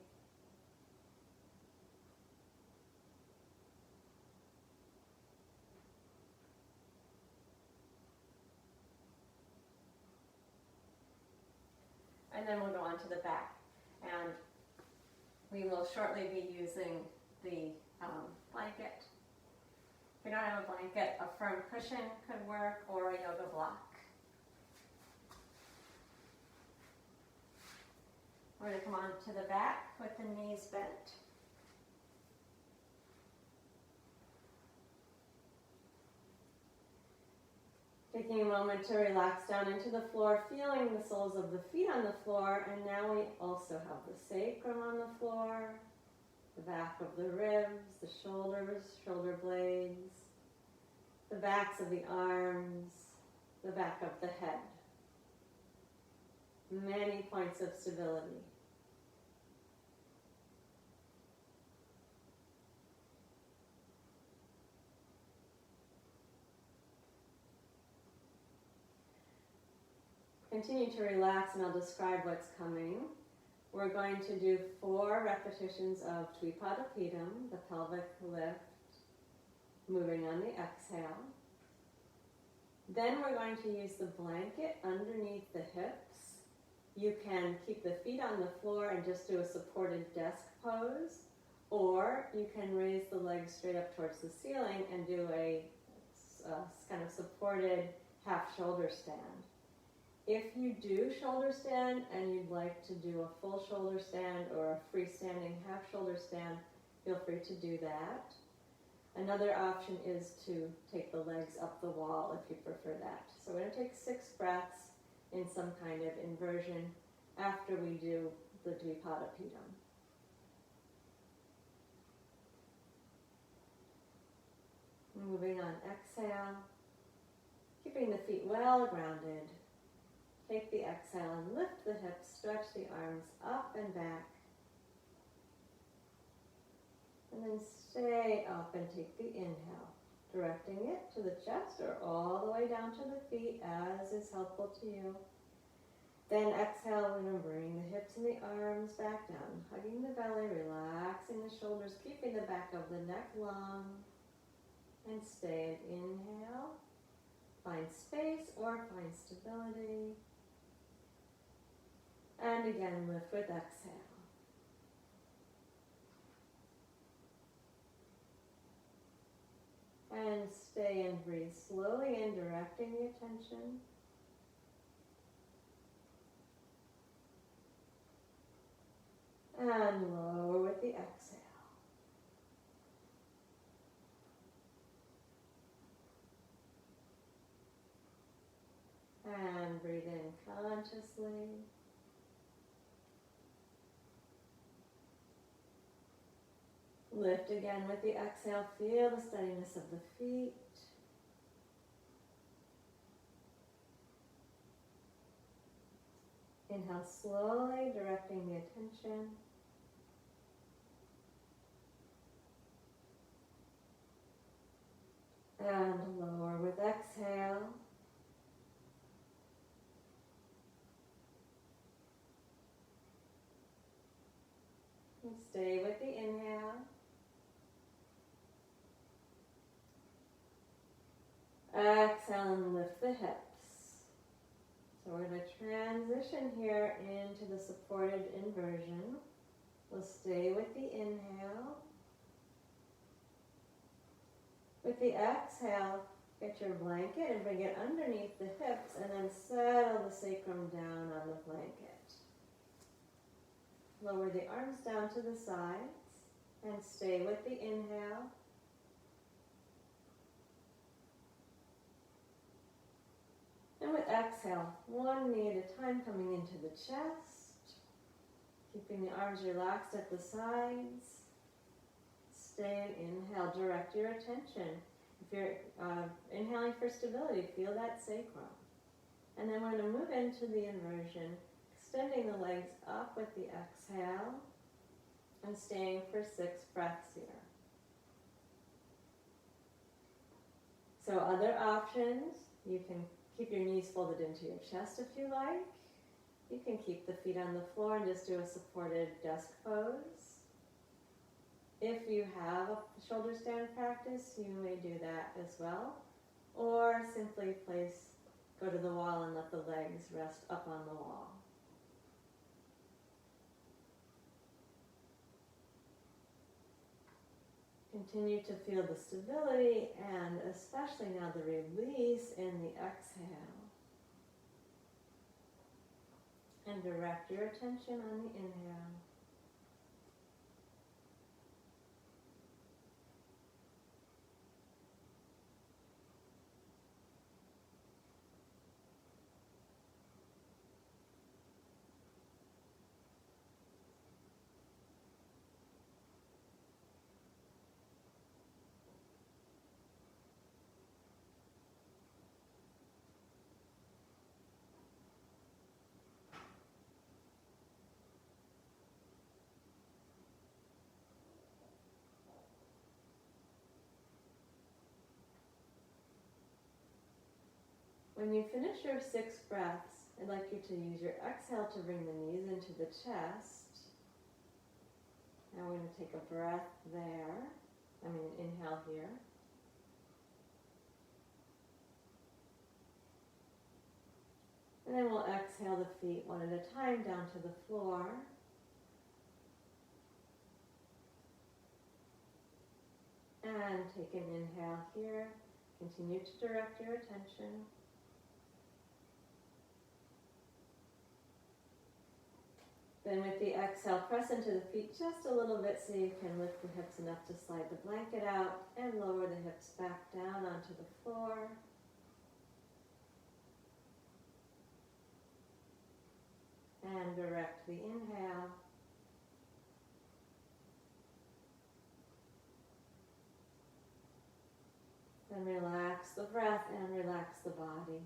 And then we'll go on to the back. And we will shortly be using the blanket. If you don't have a blanket, a firm cushion could work, or a yoga block. We're going to come on to the back with the knees bent. Taking a moment to relax down into the floor, feeling the soles of the feet on the floor, and now we also have the sacrum on the floor, the back of the ribs, the shoulders, shoulder blades, the backs of the arms, the back of the head. Many points of stability. Continue to relax and I'll describe what's coming. We're going to do 4 repetitions of Dvipadapidam, the pelvic lift, moving on the exhale. Then we're going to use the blanket underneath the hips. You can keep the feet on the floor and just do a supported desk pose, or you can raise the legs straight up towards the ceiling and do a kind of supported half shoulder stand. If you do shoulder stand and you'd like to do a full shoulder stand or a freestanding half shoulder stand, feel free to do that. Another option is to take the legs up the wall if you prefer that. So we're going to take 6 breaths in some kind of inversion after we do the Dvipadapidam. Moving on, exhale, keeping the feet well grounded. Take the exhale and lift the hips, stretch the arms up and back. And then stay up and take the inhale, directing it to the chest or all the way down to the feet as is helpful to you. Then exhale, we're going to bring the hips and the arms back down, hugging the belly, relaxing the shoulders, keeping the back of the neck long. And stay and inhale. Find space or find stability. And again, lift with exhale. And stay and breathe slowly in, directing the attention. And lower with the exhale. And breathe in consciously. Lift again with the exhale. Feel the steadiness of the feet. Inhale slowly, directing the attention. And lower with exhale. And stay with the inhale. Exhale and lift the hips. So we're going to transition here into the supported inversion. We'll stay with the inhale. With the exhale, get your blanket and bring it underneath the hips and then settle the sacrum down on the blanket. Lower the arms down to the sides and stay with the inhale. And with exhale, one knee at a time coming into the chest, keeping the arms relaxed at the sides. Stay and inhale, direct your attention. If you're inhaling for stability, feel that sacrum. And then we're going to move into the inversion, extending the legs up with the exhale and staying for 6 breaths here. So other options, you can keep your knees folded into your chest if you like. You can keep the feet on the floor and just do a supported desk pose. If you have a shoulder stand practice, you may do that as well. Or simply go to the wall and let the legs rest up on the wall. Continue to feel the stability and especially now the release in the exhale. And direct your attention on the inhale. When you finish your 6 breaths, I'd like you to use your exhale to bring the knees into the chest. Now we're going to take a breath there. Inhale here. And then we'll exhale the feet one at a time down to the floor. And take an inhale here. Continue to direct your attention. Then with the exhale, press into the feet just a little bit so you can lift the hips enough to slide the blanket out and lower the hips back down onto the floor. And direct the inhale. Then relax the breath and relax the body.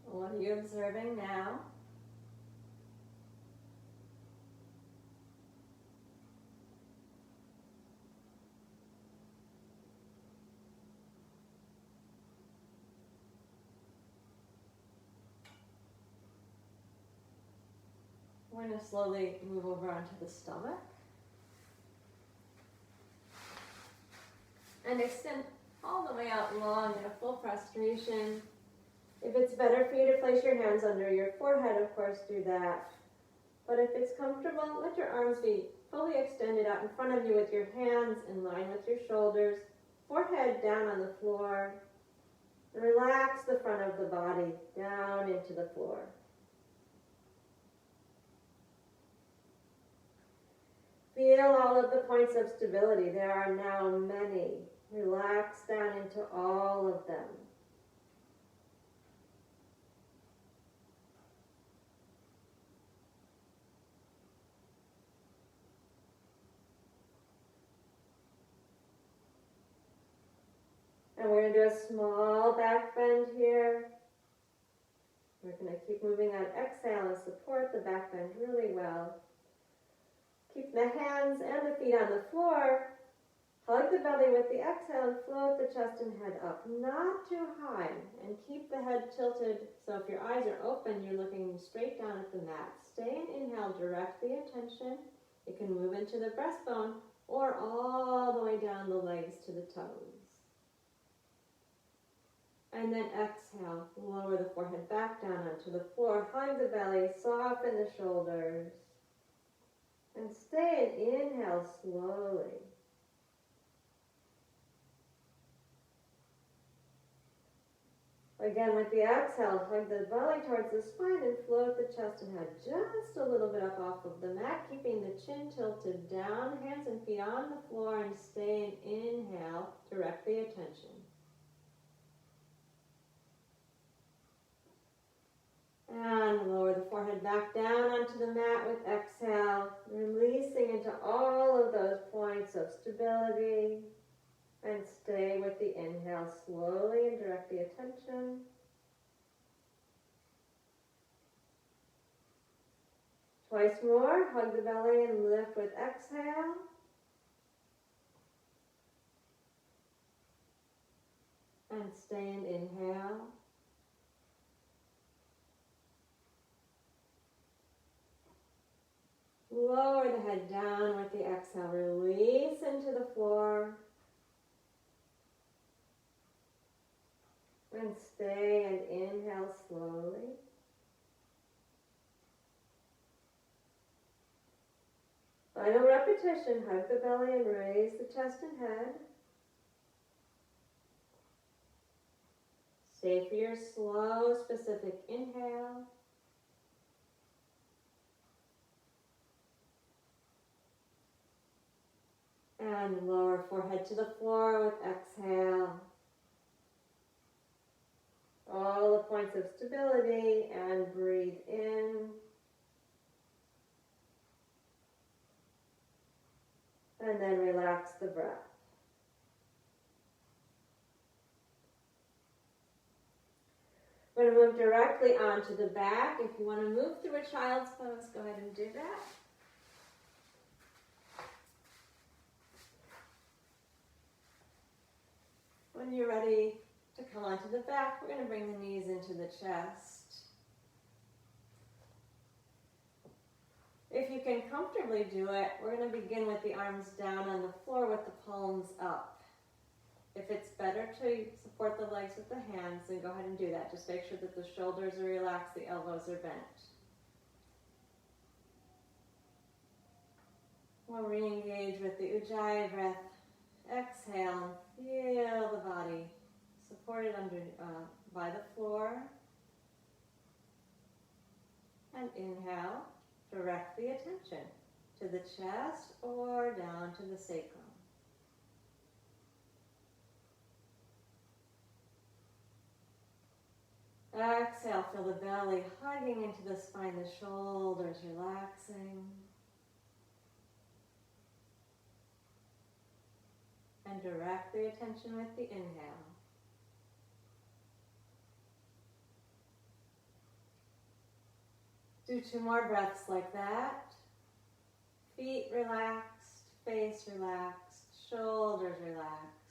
What are you observing now? We're going to slowly move over onto the stomach. And extend all the way out long in a full prostration. If it's better for you to place your hands under your forehead, of course, do that. But if it's comfortable, let your arms be fully extended out in front of you with your hands in line with your shoulders, forehead down on the floor. And relax the front of the body down into the floor. Feel all of the points of stability. There are now many. Relax down into all of them. And we're going to do a small back bend here. We're going to keep moving on exhale and support the back bend really well. Keep the hands and the feet on the floor. Hug the belly with the exhale and float the chest and head up, not too high. And keep the head tilted, so if your eyes are open, you're looking straight down at the mat. Stay and inhale, direct the attention. You can move into the breastbone or all the way down the legs to the toes. And then exhale, lower the forehead back down onto the floor. Hug the belly, soften the shoulders. And stay and inhale slowly. Again, with the exhale, hug the belly towards the spine and float the chest and head just a little bit up off of the mat, keeping the chin tilted down, hands and feet on the floor, and stay and inhale, direct the attention. And lower the forehead back down onto the mat with exhale, releasing into all of those points of stability. And stay with the inhale slowly and direct the attention. Twice more, hug the belly and lift with exhale. And stay and inhale. Lower the head down with the exhale, release into the floor. And stay and inhale slowly. Final repetition, hug the belly and raise the chest and head. Stay for your slow, specific inhale. And lower forehead to the floor with exhale. All the points of stability, and breathe in. And then relax the breath. We're going to move directly onto the back. If you want to move through a child's pose, go ahead and do that. When you're ready to come onto the back, we're going to bring the knees into the chest. If you can comfortably do it, we're going to begin with the arms down on the floor with the palms up. If it's better to support the legs with the hands, then go ahead and do that. Just make sure that the shoulders are relaxed, the elbows are bent. We'll re-engage with the Ujjayi breath. Exhale, feel the body supported by the floor. And inhale, direct the attention to the chest or down to the sacrum. Exhale, feel the belly hugging into the spine, the shoulders relaxing. And direct the attention with the inhale. Do 2 more breaths like that. Feet relaxed, face relaxed, shoulders relaxed.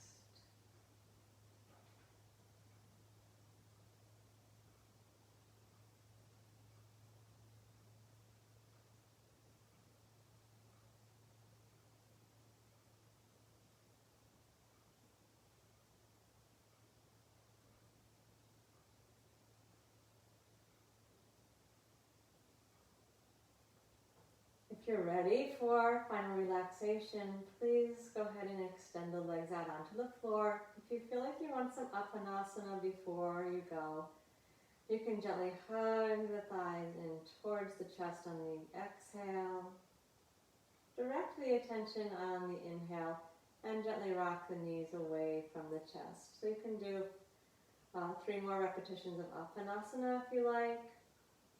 If you're ready for final relaxation, please go ahead and extend the legs out onto the floor. If you feel like you want some Apanasana before you go, you can gently hug the thighs in towards the chest on the exhale. Direct the attention on the inhale and gently rock the knees away from the chest. So you can do 3 more repetitions of Apanasana if you like,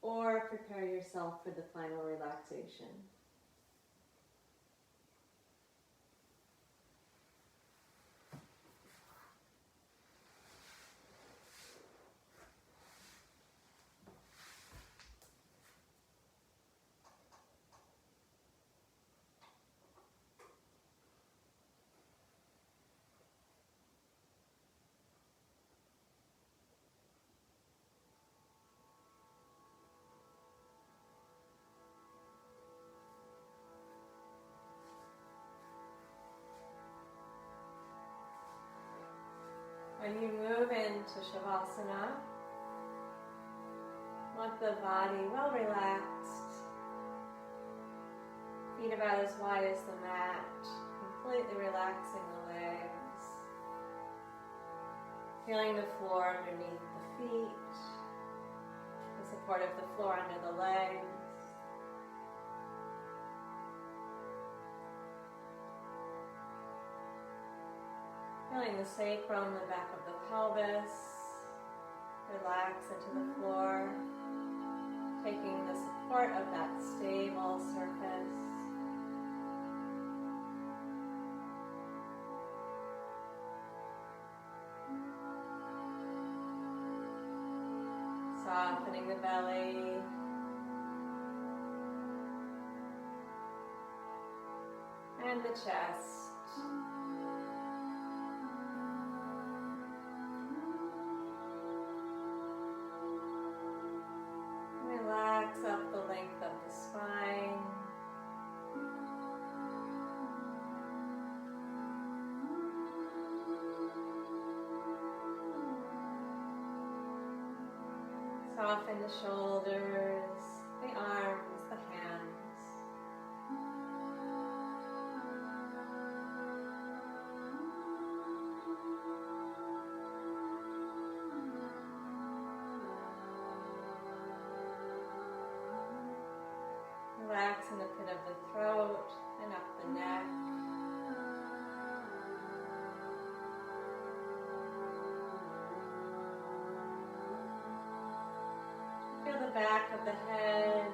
or prepare yourself for the final relaxation. When you move into Shavasana, want the body well relaxed, feet about as wide as the mat, completely relaxing the legs, feeling the floor underneath the feet, the support of the floor under the legs. Feeling the sacrum, the back of the pelvis, relax into the floor, taking the support of that stable surface. Softening the belly. And the chest. Relax up the length of the spine. Soften the shoulders, the arms, the hands. relaxing the pit of the throat and up the neck. Feel the back of the head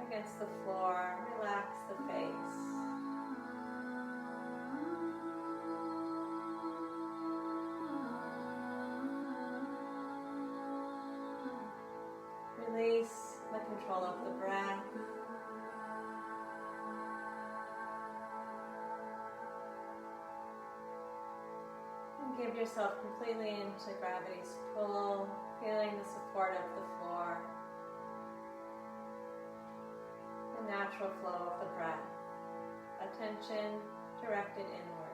against the floor. Relax the face. Release the control of the breath. And give yourself completely into gravity's pull, feeling the support of the floor, the natural flow of the breath, attention directed inward.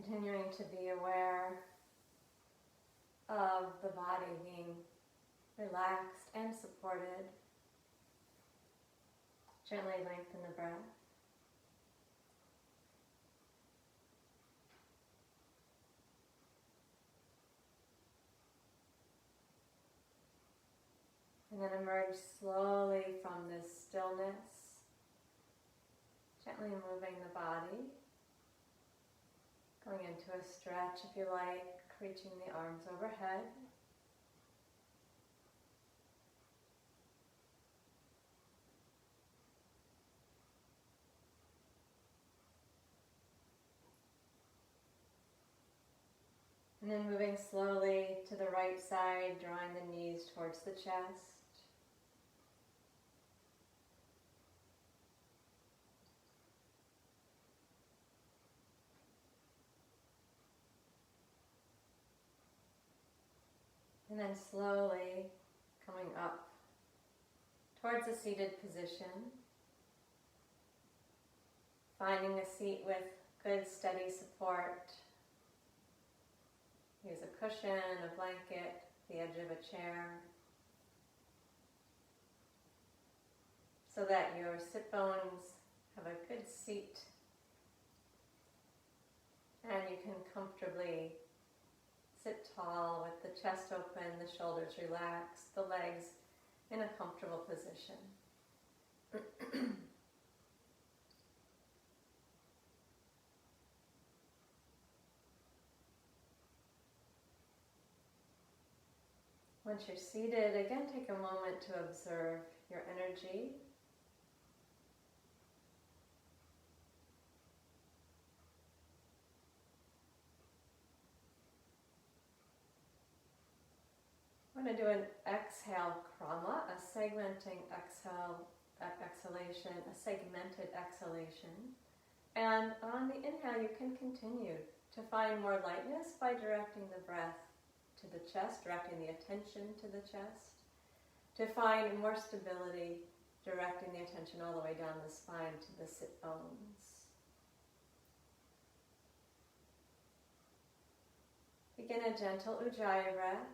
Continuing to be aware of the body being relaxed and supported. Gently lengthen the breath. And then emerge slowly from this stillness, gently moving the body, going into a stretch if you like, reaching the arms overhead. And then moving slowly to the right side, drawing the knees towards the chest. And then slowly coming up towards a seated position. Finding a seat with good steady support. Use a cushion, a blanket, the edge of a chair, so that your sit bones have a good seat and you can comfortably sit tall with the chest open, the shoulders relaxed, the legs in a comfortable position. Once you're seated, again take a moment to observe your energy. I'm going to do an exhale krama, a segmenting exhalation, a segmented exhalation. And on the inhale, you can continue to find more lightness by directing the breath to the chest, directing the attention to the chest. To find more stability, directing the attention all the way down the spine to the sit bones. Begin a gentle ujjayi breath.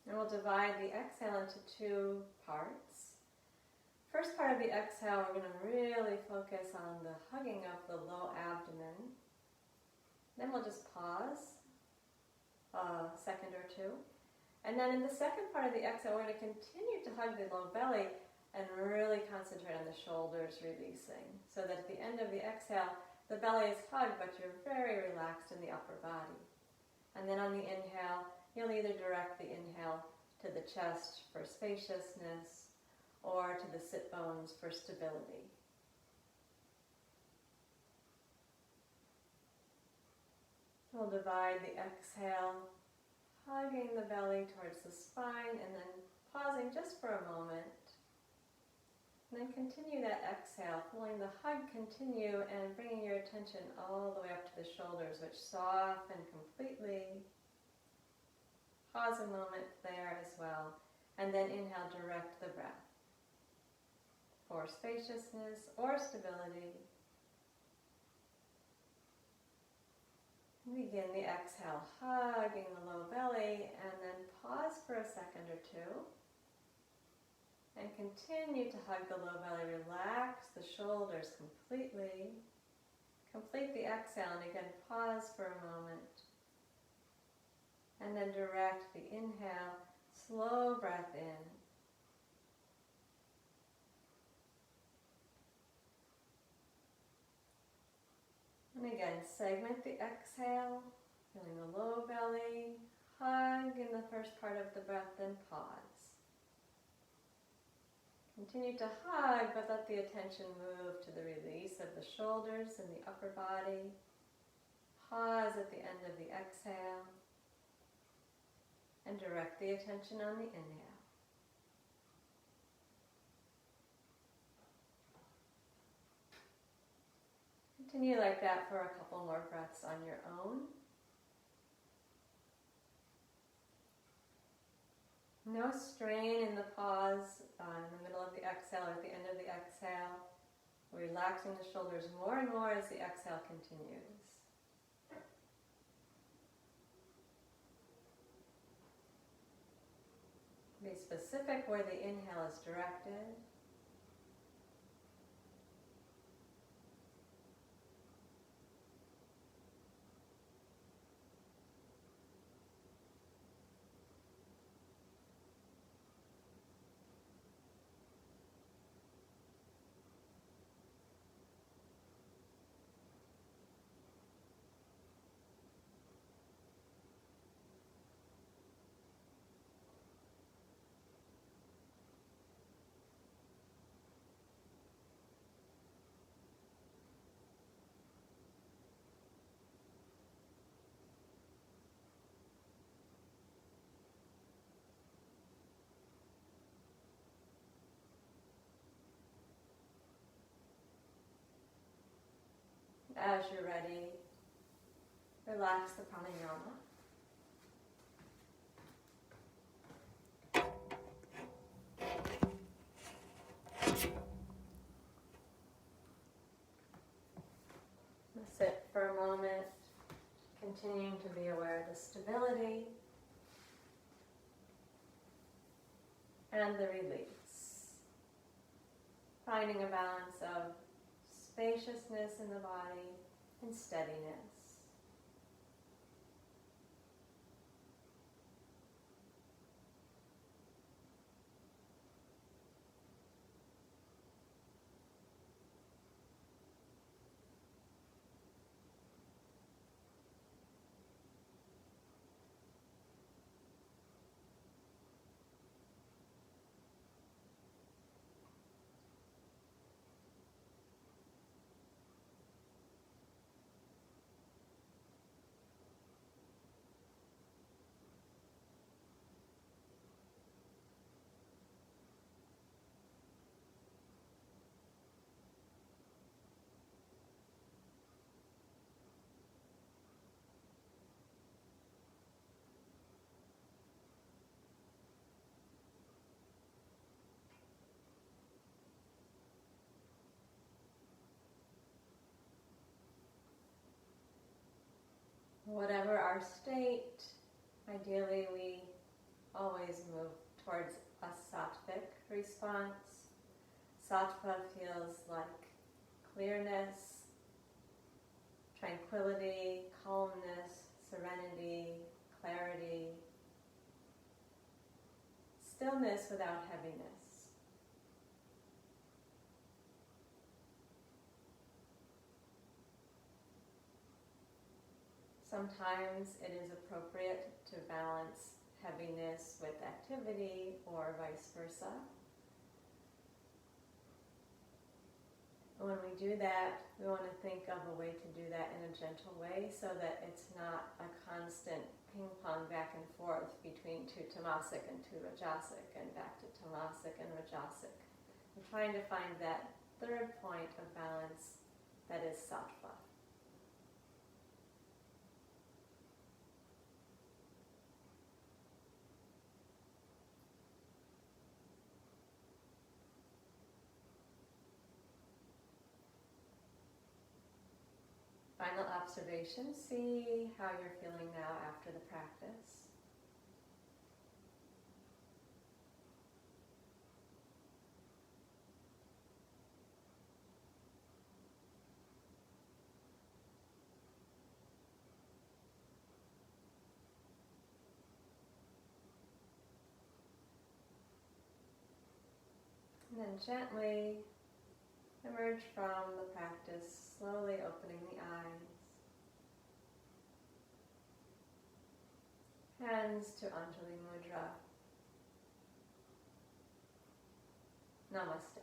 And we'll divide the exhale into two parts. First part of the exhale, we're going to really focus on the hugging of the low abdomen. Then we'll just pause a second or two. And then in the second part of the exhale, we're going to continue to hug the low belly and really concentrate on the shoulders releasing. So that at the end of the exhale, the belly is hugged, but you're very relaxed in the upper body. And then on the inhale, you'll either direct the inhale to the chest for spaciousness or to the sit bones for stability. We'll divide the exhale, hugging the belly towards the spine and then pausing just for a moment. And then continue that exhale, feeling the hug continue and bringing your attention all the way up to the shoulders, which soften completely. Pause a moment there as well, and then inhale, direct the breath for spaciousness or stability. Begin the exhale, hugging the low belly, and then pause for a second or two. And continue to hug the low belly, relax the shoulders completely. Complete the exhale, and again, pause for a moment. And then direct the inhale, slow breath in. And again, segment the exhale, feeling the low belly, hug in the first part of the breath, then pause. Continue to hug, but let the attention move to the release of the shoulders and the upper body. Pause at the end of the exhale. And direct the attention on the inhale. Continue like that for a couple more breaths on your own. No strain in the pause in the middle of the exhale or at the end of the exhale. Relaxing the shoulders more and more as the exhale continues. Be specific where the inhale is directed. As you're ready, relax the pranayama. Sit for a moment, continuing to be aware of the stability and the release. Finding a balance of spaciousness in the body and steadiness. Whatever our state, ideally we always move towards a sattvic response. Sattva feels like clearness, tranquility, calmness, serenity, clarity, stillness without heaviness. Sometimes it is appropriate to balance heaviness with activity or vice versa. When we do that, we want to think of a way to do that in a gentle way so that it's not a constant ping-pong back and forth between two tamasic and two rajasic and back to tamasic and rajasic. We're trying to find that third point of balance that is sattva. Final observation, see how you're feeling now after the practice. And then gently emerge from the practice, slowly opening the eyes. Hands to Anjali Mudra. Namaste.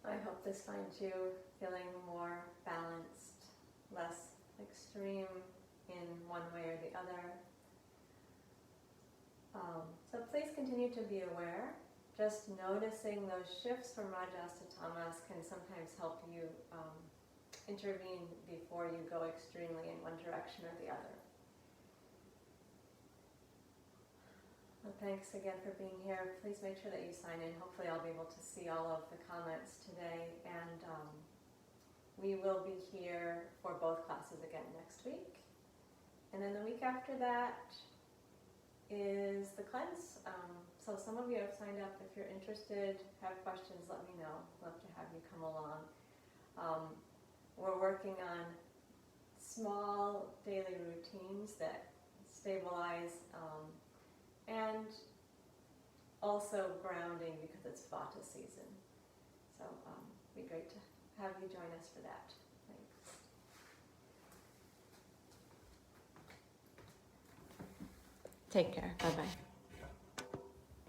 I hope this finds you feeling more balanced, less extreme in one way or the other. So please continue to be aware. Just noticing those shifts from rajas to tamas can sometimes help you intervene before you go extremely in one direction or the other. Well, thanks again for being here. Please make sure that you sign in. Hopefully I'll be able to see all of the comments today, and we will be here for both classes again next week. And then the week after that is the cleanse. So some of you have signed up. If you're interested, have questions, let me know. Love to have you come along. We're working on small daily routines that stabilize and also grounding because it's Vata season. So it'd be great to have you join us for that. Thanks. Take care. Bye-bye.